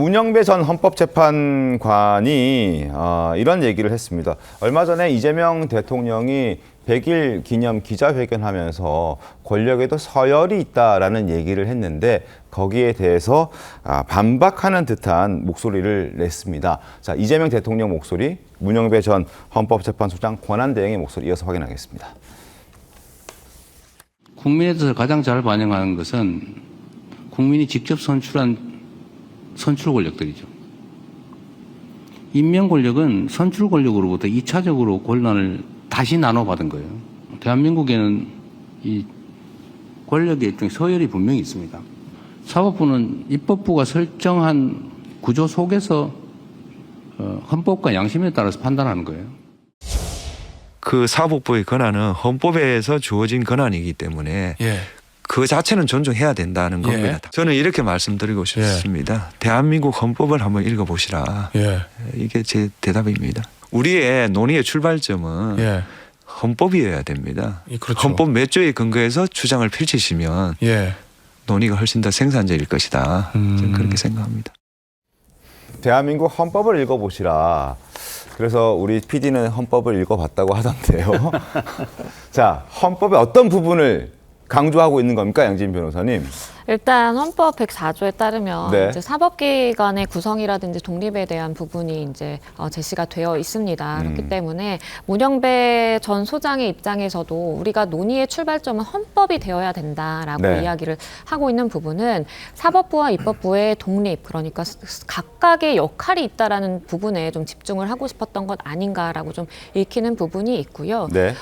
문영배 전 헌법재판관이 이런 얘기를 했습니다. 얼마 전에 이재명 대통령이 100일 기념 기자회견하면서 권력에도 서열이 있다라는 얘기를 했는데 거기에 대해서 반박하는 듯한 목소리를 냈습니다. 자, 이재명 대통령 목소리, 문영배 전 헌법재판소장 권한대행의 목소리 이어서 확인하겠습니다. 국민에 대해서 가장 잘 반영하는 것은 국민이 직접 선출한 선출 권력들이죠. 임명 권력은 선출 권력으로부터 2차적으로 권한을 다시 나눠받은 거예요. 대한민국에는 이 권력의 일종의 서열이 분명히 있습니다. 사법부는 입법부가 설정한 구조 속에서 헌법과 양심에 따라서 판단하는 거예요. 그 사법부의 권한은 헌법에서 주어진 권한이기 때문에 그 자체는 존중해야 된다는 겁니다. 저는 이렇게 말씀드리고 싶습니다. 대한민국 헌법을 한번 읽어보시라. 이게 제 대답입니다. 우리의 논의의 출발점은 헌법이어야 됩니다. 그렇죠. 헌법 몇 조에 근거해서 주장을 펼치시면 논의가 훨씬 더 생산적일 것이다. 저는 그렇게 생각합니다. 대한민국 헌법을 읽어보시라. 그래서 우리 PD는 헌법을 읽어봤다고 하던데요. 자, 헌법의 어떤 부분을 강조하고 있는 겁니까, 양진 변호사님? 일단 헌법 104조에 따르면 네. 이제 사법기관의 구성이라든지 독립에 대한 부분이 이제 제시가 되어 있습니다. 그렇기 때문에 문영배 전 소장의 입장에서도 우리가 논의의 출발점은 헌법이 되어야 된다라고 네. 이야기를 하고 있는 부분은 사법부와 입법부의 독립, 그러니까 각각의 역할이 있다라는 부분에 좀 집중을 하고 싶었던 것 아닌가라고 좀 읽히는 부분이 있고요. 네.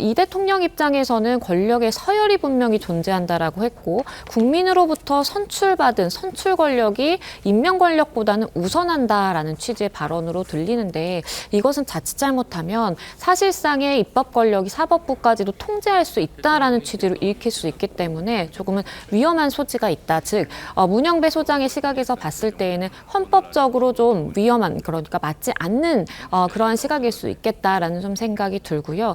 이 대통령 입장에서는 권력의 서열이 분명히 존재한다라고 했고 국민으로부터 선출받은 선출 권력이 임명 권력보다는 우선한다라는 취지의 발언으로 들리는데 이것은 자칫 잘못하면 사실상의 입법 권력이 사법부까지도 통제할 수 있다라는 취지로 읽힐 수 있기 때문에 조금은 위험한 소지가 있다. 즉 문영배 소장의 시각에서 봤을 때에는 헌법적으로 좀 위험한, 그러니까 맞지 않는 그러한 시각일 수 있겠다라는 좀 생각이 들고요.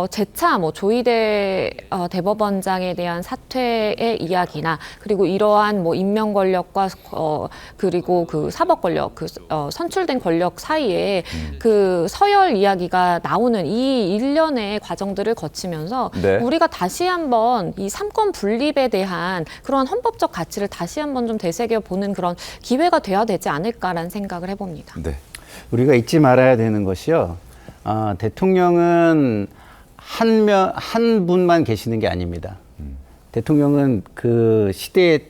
재차 조희대 대법원장에 대한 사퇴의 이야기나 그리고 이러한 임명 권력과 그리고 그 사법 권력, 선출된 권력 사이에 그 서열 이야기가 나오는 이 일련의 과정들을 거치면서 네. 우리가 다시 한번 이 삼권 분립에 대한 그런 헌법적 가치를 다시 한번 좀 되새겨 보는 그런 기회가 돼야 되지 않을까라는 생각을 해봅니다. 네. 우리가 잊지 말아야 되는 것이요. 대통령은 한 분만 계시는 게 아닙니다. 대통령은 그 시대에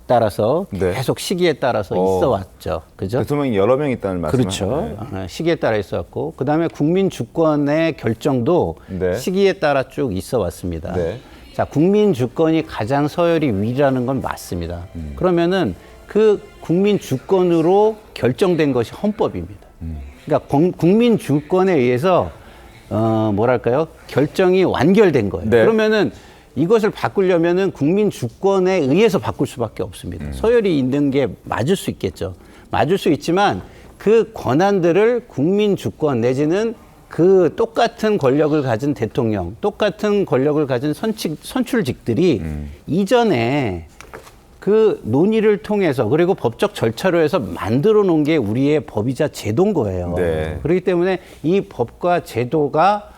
따라서 네. 계속 시기에 따라서 있어 왔죠. 그죠? 대통령이 여러 명 있다는 말씀이죠. 그렇죠. 시기에 따라 있어 왔고, 그 다음에 국민 주권의 결정도 네. 시기에 따라 쭉 있어 왔습니다. 네. 자, 국민 주권이 가장 서열이 위라는 건 맞습니다. 그러면은 그 국민 주권으로 결정된 것이 헌법입니다. 그러니까 국민 주권에 의해서 뭐랄까요? 결정이 완결된 거예요. 네. 그러면은 이것을 바꾸려면은 국민 주권에 의해서 바꿀 수밖에 없습니다. 서열이 있는 게 맞을 수 있겠죠. 맞을 수 있지만 그 권한들을 국민 주권 내지는 그 똑같은 권력을 가진 대통령, 똑같은 권력을 가진 선출직들이 이전에 그 논의를 통해서 그리고 법적 절차로 해서 만들어 놓은 게 우리의 법이자 제도인 거예요. 네. 그렇기 때문에 이 법과 제도가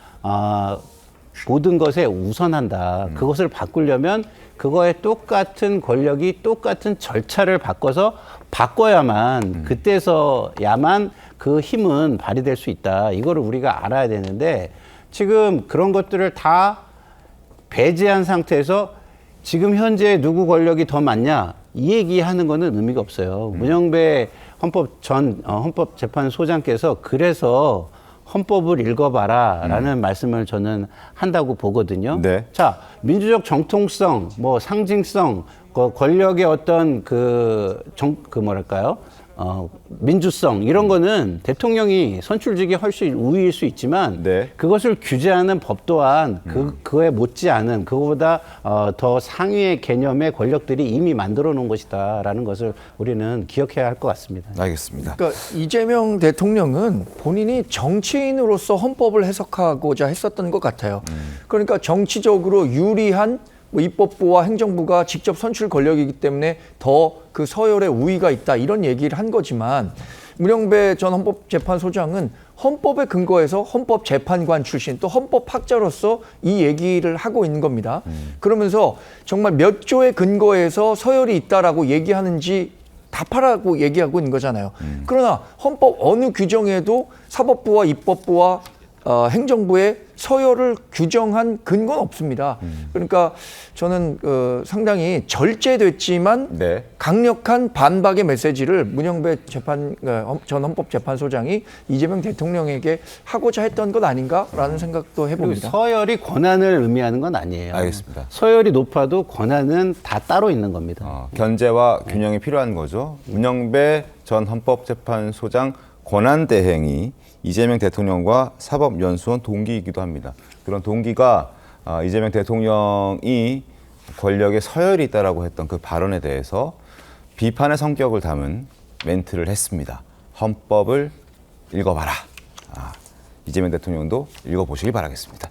모든 것에 우선한다. 그것을 바꾸려면 그거에 똑같은 권력이 똑같은 절차를 바꿔야만 그때서야만 그 힘은 발휘될 수 있다. 이거를 우리가 알아야 되는데 지금 그런 것들을 다 배제한 상태에서 지금 현재 누구 권력이 더 많냐 이 얘기하는 거는 의미가 없어요. 문영배 헌법재판소장께서 그래서 헌법을 읽어봐라라는 말씀을 저는 한다고 보거든요. 네. 자, 민주적 정통성, 상징성, 권력의 어떤 뭐랄까요? 민주성 이런 거는 대통령이 선출직이 훨씬 우위일 수 있지만 네. 그것을 규제하는 법 또한 그거에 못지않은 그거보다 더 상위의 개념의 권력들이 이미 만들어 놓은 것이다라는 것을 우리는 기억해야 할 것 같습니다. 알겠습니다. 그러니까 이재명 대통령은 본인이 정치인으로서 헌법을 해석하고자 했었던 것 같아요. 그러니까 정치적으로 유리한 뭐 입법부와 행정부가 직접 선출 권력이기 때문에 더 그 서열에 우위가 있다 이런 얘기를 한 거지만 문영배 전 헌법재판소장은 헌법에 근거해서 헌법재판관 출신 또 헌법학자로서 이 얘기를 하고 있는 겁니다. 그러면서 정말 몇 조에 근거해서 서열이 있다라고 얘기하는지 답하라고 얘기하고 있는 거잖아요. 그러나 헌법 어느 규정에도 사법부와 입법부와 행정부의 서열을 규정한 근거는 없습니다. 그러니까 저는 상당히 절제됐지만 네. 강력한 반박의 메시지를 문영배 전 헌법재판소장이 이재명 대통령에게 하고자 했던 것 아닌가라는 생각도 그리고 해봅니다. 서열이 권한을 의미하는 건 아니에요. 알겠습니다. 서열이 높아도 권한은 다 따로 있는 겁니다. 견제와 균형이 필요한 거죠. 문영배 전 헌법재판소장 권한대행이 이재명 대통령과 사법연수원 동기이기도 합니다. 그런 동기가 이재명 대통령이 권력의 서열이 있다라고 했던 그 발언에 대해서 비판의 성격을 담은 멘트를 했습니다. 헌법을 읽어봐라. 이재명 대통령도 읽어보시길 바라겠습니다.